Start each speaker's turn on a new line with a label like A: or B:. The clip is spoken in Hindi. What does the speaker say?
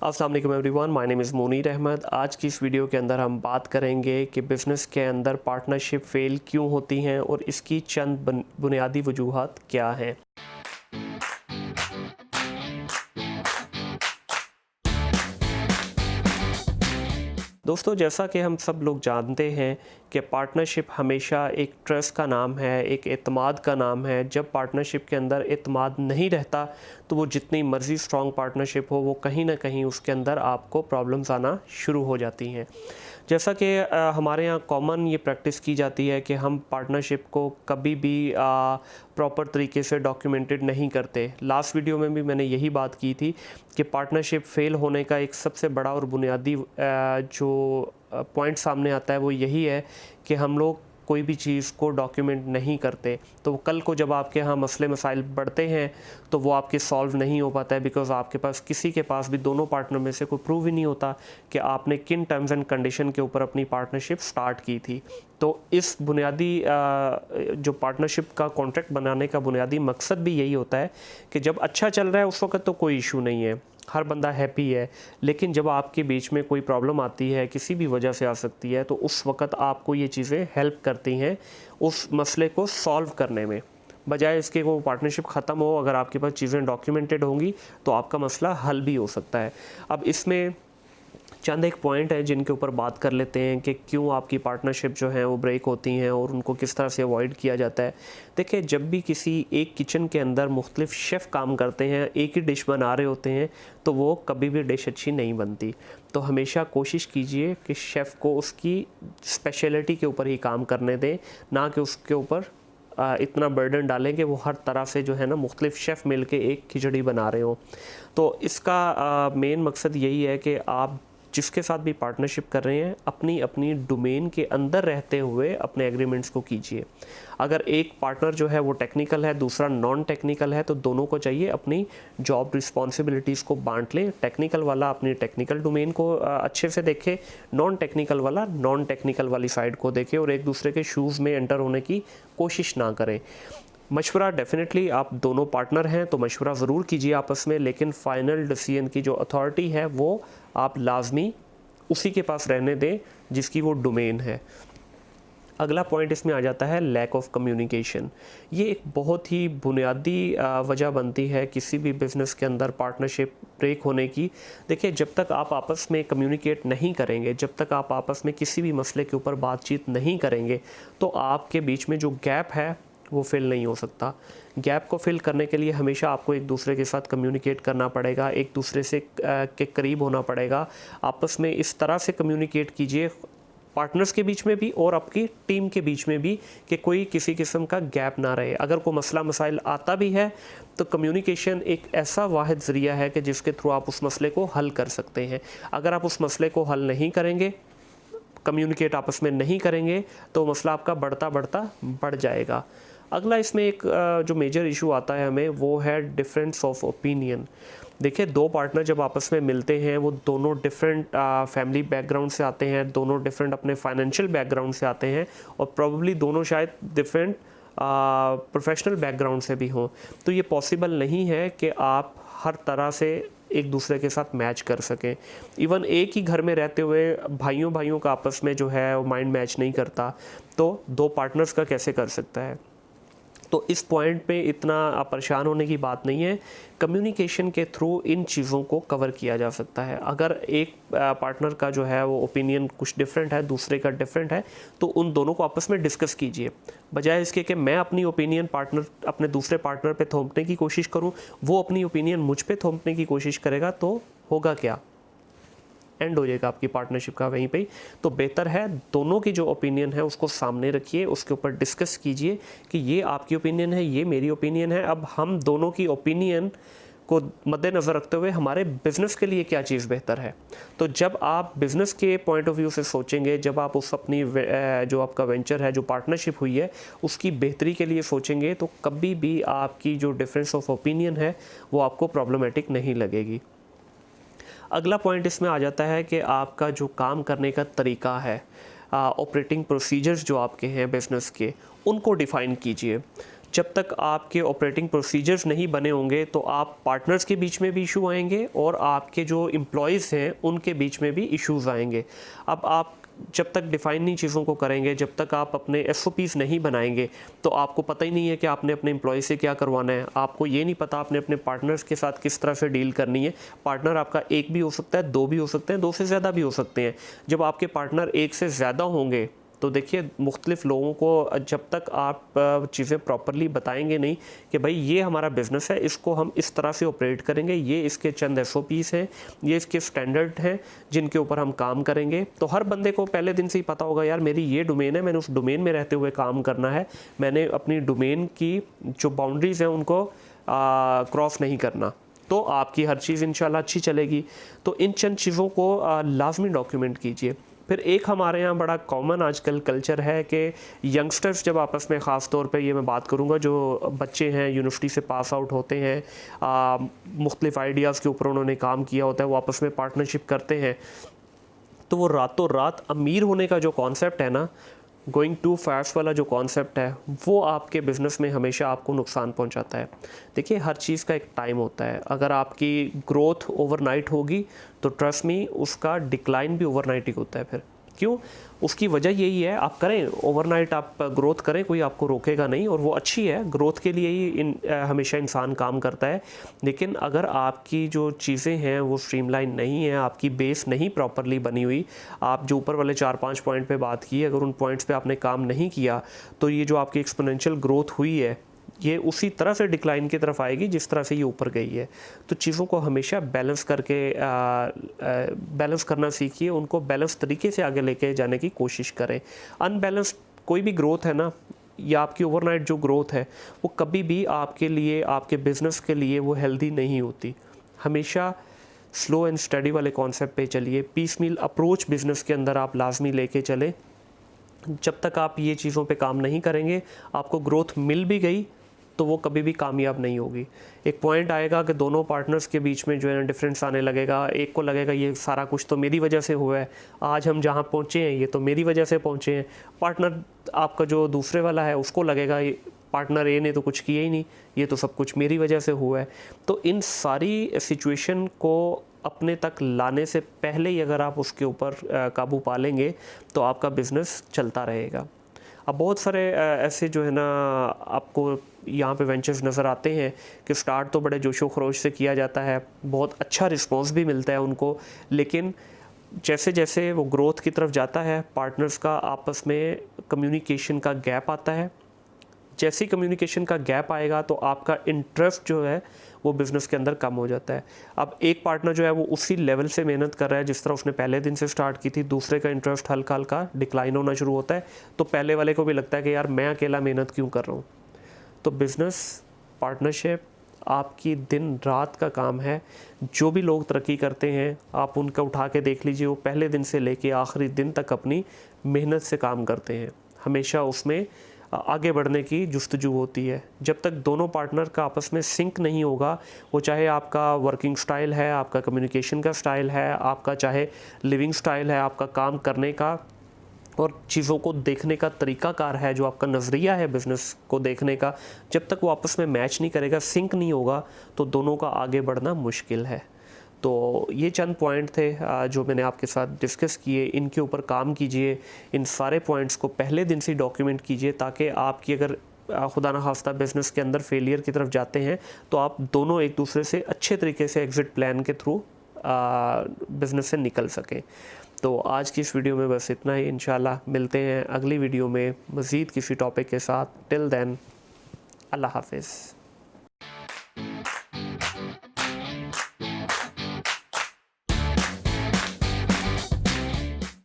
A: अस्सलाम वालेकुम everyone, my name is Munir Ahmad. आज की इस वीडियो के अंदर हम बात करेंगे कि बिज़नेस के अंदर पार्टनरशिप फ़ेल क्यों होती हैं और इसकी चंद बुनियादी वजूहात क्या हैं। दोस्तों, जैसा कि हम सब लोग जानते हैं कि पार्टनरशिप हमेशा एक ट्रस्ट का नाम है, एक एतमाद का नाम है। जब पार्टनरशिप के अंदर एतमाद नहीं रहता तो वो जितनी मर्ज़ी स्ट्रॉन्ग पार्टनरशिप हो, वो कहीं ना कहीं उसके अंदर आपको प्रॉब्लम्स आना शुरू हो जाती हैं। जैसा कि हमारे यहाँ कॉमन ये प्रैक्टिस की जाती है कि हम पार्टनरशिप को कभी भी प्रॉपर तरीके से डॉक्यूमेंटेड नहीं करते। लास्ट वीडियो में भी मैंने यही बात की थी कि पार्टनरशिप फ़ेल होने का एक सबसे बड़ा और बुनियादी जो पॉइंट सामने आता है वो यही है कि हम लोग कोई भी चीज़ को डॉक्यूमेंट नहीं करते। तो कल को जब आपके यहाँ मसले मसाइल बढ़ते हैं तो वो आपके सॉल्व नहीं हो पाता है, बिकॉज़ आपके पास किसी के पास भी दोनों पार्टनर में से कोई प्रूव ही नहीं होता कि आपने किन टर्म्स एंड कंडीशन के ऊपर अपनी पार्टनरशिप स्टार्ट की थी। तो इस बुनियादी जो पार्टनरशिप का कॉन्ट्रैक्ट बनाने का बुनियादी मकसद भी यही होता है कि जब अच्छा चल रहा है उस वक्त तो कोई इशू नहीं है, हर बंदा हैप्पी है। लेकिन जब आपके बीच में कोई प्रॉब्लम आती है, किसी भी वजह से आ सकती है, तो उस वक्त आपको ये चीज़ें हेल्प करती हैं उस मसले को सॉल्व करने में। बजाय इसके वो पार्टनरशिप ख़त्म हो, अगर आपके पास चीज़ें डॉक्यूमेंटेड होंगी तो आपका मसला हल भी हो सकता है। अब इसमें चंद एक पॉइंट है जिनके ऊपर बात कर लेते हैं कि क्यों आपकी पार्टनरशिप जो है वो ब्रेक होती हैं और उनको किस तरह से अवॉइड किया जाता है। देखिए, जब भी किसी एक किचन के अंदर मुख्तलिफ शेफ़ काम करते हैं, एक ही डिश बना रहे होते हैं, तो वो कभी भी डिश अच्छी नहीं बनती। तो हमेशा कोशिश कीजिए कि शेफ़ को उसकी स्पेशलिटी के ऊपर ही काम करने दें, ना कि उसके ऊपर इतना बर्डन डालें कि वो हर तरह से जो है ना मुख्तलिफ शेफ़ मिल के एक खिचड़ी बना रहे हों। तो इसका मेन मकसद यही है कि आप जिसके साथ भी पार्टनरशिप कर रहे हैं, अपनी अपनी डोमेन के अंदर रहते हुए अपने एग्रीमेंट्स को कीजिए। अगर एक पार्टनर जो है वो टेक्निकल है, दूसरा नॉन टेक्निकल है, तो दोनों को चाहिए अपनी जॉब रिस्पॉन्सिबिलिटीज़ को बांट लें। टेक्निकल वाला अपनी टेक्निकल डोमेन को अच्छे से देखे, नॉन टेक्निकल वाला नॉन टेक्निकल वाली साइड को देखे और एक दूसरे के शूज़ में एंटर होने की कोशिश ना करें। मशवरा डेफिनेटली, आप दोनों पार्टनर हैं तो मशवरा ज़रूर कीजिए आपस में, लेकिन फ़ाइनल डिसीजन की जो अथॉरिटी है वो आप लाजमी उसी के पास रहने दें जिसकी वो डोमेन है। अगला पॉइंट इसमें आ जाता है लैक ऑफ कम्युनिकेशन। ये एक बहुत ही बुनियादी वजह बनती है किसी भी बिज़नेस के अंदर पार्टनरशिप ब्रेक होने की। देखिए, जब तक आप आपस में कम्युनिकेट नहीं करेंगे, जब तक आप आपस में किसी भी मसले के ऊपर बातचीत नहीं करेंगे, तो आपके बीच में जो गैप है वो फिल नहीं हो सकता। गैप को फिल करने के लिए हमेशा आपको एक दूसरे के साथ कम्युनिकेट करना पड़ेगा, एक दूसरे से के करीब होना पड़ेगा। आपस में इस तरह से कम्युनिकेट कीजिए, पार्टनर्स के बीच में भी और आपकी टीम के बीच में भी, कि कोई किसी किस्म का गैप ना रहे। अगर कोई मसला मसाइल आता भी है तो कम्युनिकेशन एक ऐसा वाहिद ज़रिया है कि जिसके थ्रू आप उस मसले को हल कर सकते हैं। अगर आप उस मसले को हल नहीं करेंगे, कम्युनिकेट आपस में नहीं करेंगे, तो मसला आपका बढ़ता बढ़ता बढ़ जाएगा। अगला इसमें एक जो मेजर इशू आता है हमें, वो है डिफरेंस ऑफ ओपिनियन। देखिए, दो पार्टनर जब आपस में मिलते हैं, वो दोनों डिफरेंट फैमिली बैकग्राउंड से आते हैं, दोनों डिफरेंट अपने फाइनेंशियल बैकग्राउंड से आते हैं और प्रॉब्ली दोनों शायद डिफरेंट प्रोफेशनल बैकग्राउंड से भी हों। तो ये पॉसिबल नहीं है कि आप हर तरह से एक दूसरे के साथ मैच कर सकें। इवन एक ही घर में रहते हुए भाइयों भाइयों का आपस में जो है वो माइंड मैच नहीं करता, तो दो पार्टनर्स का कैसे कर सकता है। तो इस पॉइंट पे इतना परेशान होने की बात नहीं है। कम्युनिकेशन के थ्रू इन चीज़ों को कवर किया जा सकता है। अगर एक पार्टनर का जो है वो ओपिनियन कुछ डिफरेंट है, दूसरे का डिफरेंट है, तो उन दोनों को आपस में डिस्कस कीजिए। बजाय इसके कि मैं अपनी ओपिनियन पार्टनर अपने दूसरे पार्टनर पे थोपने की कोशिश करूं, वो अपनी ओपिनियन मुझ पे थोपने की कोशिश करेगा, तो होगा क्या, एंड हो जाएगा आपकी पार्टनरशिप का वहीं पे ही। तो बेहतर है दोनों की जो ओपिनियन है उसको सामने रखिए, उसके ऊपर डिस्कस कीजिए कि ये आपकी ओपिनियन है, ये मेरी ओपिनियन है। अब हम दोनों की ओपिनियन को मद्देनज़र रखते हुए हमारे बिज़नेस के लिए क्या चीज़ बेहतर है। तो जब आप बिज़नेस के पॉइंट ऑफ व्यू से सोचेंगे, जब आप उस अपनी जो आपका वेंचर है, जो पार्टनरशिप हुई है, उसकी बेहतरी के लिए सोचेंगे, तो कभी भी आपकी जो डिफरेंस ऑफ ओपिनियन है वो आपको प्रॉब्लमेटिक नहीं लगेगी। अगला पॉइंट इसमें आ जाता है कि आपका जो काम करने का तरीका है, ऑपरेटिंग प्रोसीजर्स जो आपके हैं बिज़नेस के, उनको डिफ़ाइन कीजिए। जब तक आपके ऑपरेटिंग प्रोसीजर्स नहीं बने होंगे तो आप पार्टनर्स के बीच में भी इशू आएंगे और आपके जो एम्प्लॉयज़ हैं उनके बीच में भी इश्यूज़ आएंगे। अब आप जब तक डिफ़ाइन नहीं चीज़ों को करेंगे, जब तक आप अपने SOPs नहीं बनाएंगे, तो आपको पता ही नहीं है कि आपने अपने एम्प्लॉय से क्या करवाना है। आपको ये नहीं पता आपने अपने पार्टनर्स के साथ किस तरह से डील करनी है। पार्टनर आपका एक भी हो सकता है, दो भी हो सकते हैं, दो से ज़्यादा भी हो सकते हैं। जब आपके पार्टनर एक से ज़्यादा होंगे तो देखिए मुख्तलिफ लोगों को जब तक आप चीज़ें प्रॉपरली बताएंगे नहीं कि भाई ये हमारा बिज़नेस है, इसको हम इस तरह से ऑपरेट करेंगे, ये इसके चंद SOPs हैं, ये इसके स्टैंडर्ड हैं जिनके ऊपर हम काम करेंगे, तो हर बंदे को पहले दिन से ही पता होगा यार मेरी ये डोमेन है, मैंने उस डोमेन में रहते हुए काम करना है, मैंने अपनी डोमेन की जो बाउंड्रीज़ हैं उनको क्रॉस नहीं करना, तो आपकी हर चीज़ इंशाल्लाह अच्छी चलेगी। तो इन चंद चीज़ों को लाजमी डॉक्यूमेंट कीजिए। फिर एक हमारे यहाँ बड़ा कॉमन आजकल कल्चर है कि यंगस्टर्स जब आपस में ख़ास तौर पे ये मैं बात करूँगा जो बच्चे हैं यूनिवर्सिटी से पास आउट होते हैं, मुख्तलिफ़ आइडियाज़ के ऊपर उन्होंने काम किया होता है, वो आपस में पार्टनरशिप करते हैं, तो वो रातों रात अमीर होने का जो कॉन्सेप्ट है ना, गोइंग टू फास्ट वाला जो कॉन्सेप्ट है, वो आपके बिज़नेस में हमेशा आपको नुकसान पहुंचाता है। देखिए हर चीज़ का एक टाइम होता है। अगर आपकी ग्रोथ ओवरनाइट होगी तो ट्रस्ट मी उसका डिक्लाइन भी ओवरनाइट ही होता है। फिर क्यों? उसकी वजह यही है, आप करें ओवरनाइट, आप ग्रोथ करें, कोई आपको रोकेगा नहीं, और वो अच्छी है, ग्रोथ के लिए ही हमेशा इंसान काम करता है। लेकिन अगर आपकी जो चीज़ें हैं वो स्ट्रीमलाइन नहीं है, आपकी बेस नहीं प्रॉपरली बनी हुई, आप जो ऊपर वाले 4-5 पॉइंट पे बात की, अगर उन पॉइंट्स पे आपने काम नहीं किया तो ये जो आपकी एक्सपोनेंशियल ग्रोथ हुई है ये उसी तरह से डिक्लाइन की तरफ आएगी जिस तरह से ये ऊपर गई है। तो चीज़ों को हमेशा बैलेंस करके बैलेंस करना सीखिए, उनको बैलेंस तरीके से आगे लेके जाने की कोशिश करें। अनबैलेंस्ड कोई भी ग्रोथ है ना, या आपकी ओवरनाइट जो ग्रोथ है वो कभी भी आपके लिए, आपके बिज़नेस के लिए वो हेल्दी नहीं होती। हमेशा स्लो एंड स्टडी वाले कॉन्सेप्ट पे चलिए, पीसमील अप्रोच बिज़नेस के अंदर आप लाजमी लेके चलें। जब तक आप ये चीज़ों पे काम नहीं करेंगे, आपको ग्रोथ मिल भी गई तो वो कभी भी कामयाब नहीं होगी। एक पॉइंट आएगा कि दोनों पार्टनर्स के बीच में जो है ना डिफरेंस आने लगेगा, एक को लगेगा ये सारा कुछ तो मेरी वजह से हुआ है, आज हम जहाँ पहुँचे हैं ये तो मेरी वजह से पहुँचे हैं। पार्टनर आपका जो दूसरे वाला है उसको लगेगा पार्टनर ए ने तो कुछ किया ही नहीं, ये तो सब कुछ मेरी वजह से हुआ है। तो इन सारी सिचुएशन को अपने तक लाने से पहले ही अगर आप उसके ऊपर काबू पा लेंगे तो आपका बिज़नेस चलता रहेगा। अब बहुत सारे ऐसे जो है ना आपको यहाँ पे वेंचर्स नज़र आते हैं कि स्टार्ट तो बड़े जोशो खरोश से किया जाता है, बहुत अच्छा रिस्पॉन्स भी मिलता है उनको, लेकिन जैसे जैसे वो ग्रोथ की तरफ जाता है पार्टनर्स का आपस में कम्युनिकेशन का गैप आता है। जैसे ही कम्युनिकेशन का गैप आएगा तो आपका इंटरेस्ट जो है वो बिज़नेस के अंदर कम हो जाता है। अब एक पार्टनर जो है वो उसी लेवल से मेहनत कर रहा है जिस तरह उसने पहले दिन से स्टार्ट की थी, दूसरे का इंटरेस्ट हल्का हल्का डिक्लाइन होना शुरू होता है, तो पहले वाले को भी लगता है कि यार मैं अकेला मेहनत क्यों कर रहा हूँ। तो बिज़नेस पार्टनरशिप आपकी दिन रात का काम है। जो भी लोग तरक्की करते हैं आप उनका उठा के देख लीजिए, वो पहले दिन से लेके आखिरी दिन तक अपनी मेहनत से काम करते हैं, हमेशा उसमें आगे बढ़ने की जुस्तजू होती है। जब तक दोनों पार्टनर का आपस में सिंक नहीं होगा, वो चाहे आपका वर्किंग स्टाइल है, आपका कम्युनिकेशन का स्टाइल है, आपका चाहे लिविंग स्टाइल है, आपका काम करने का और चीज़ों को देखने का तरीक़ाकार है, जो आपका नज़रिया है बिज़नेस को देखने का, जब तक वो आपस में मैच नहीं करेगा, सिंक नहीं होगा, तो दोनों का आगे बढ़ना मुश्किल है। तो ये चंद पॉइंट थे जो मैंने आपके साथ डिस्कस किए, इनके ऊपर काम कीजिए, इन सारे पॉइंट्स को पहले दिन से डॉक्यूमेंट कीजिए, ताकि आपकी अगर खुदा न खास्ता बिज़नेस के अंदर फेलियर की तरफ जाते हैं तो आप दोनों एक दूसरे से अच्छे तरीके से एग्ज़िट प्लान के थ्रू बिज़नेस से निकल सकें। तो आज की इस वीडियो में बस इतना ही। इंशाल्लाह मिलते हैं अगली वीडियो में मज़ीद किसी टॉपिक के साथ। टिल देन अल्लाह हाफ़िज़।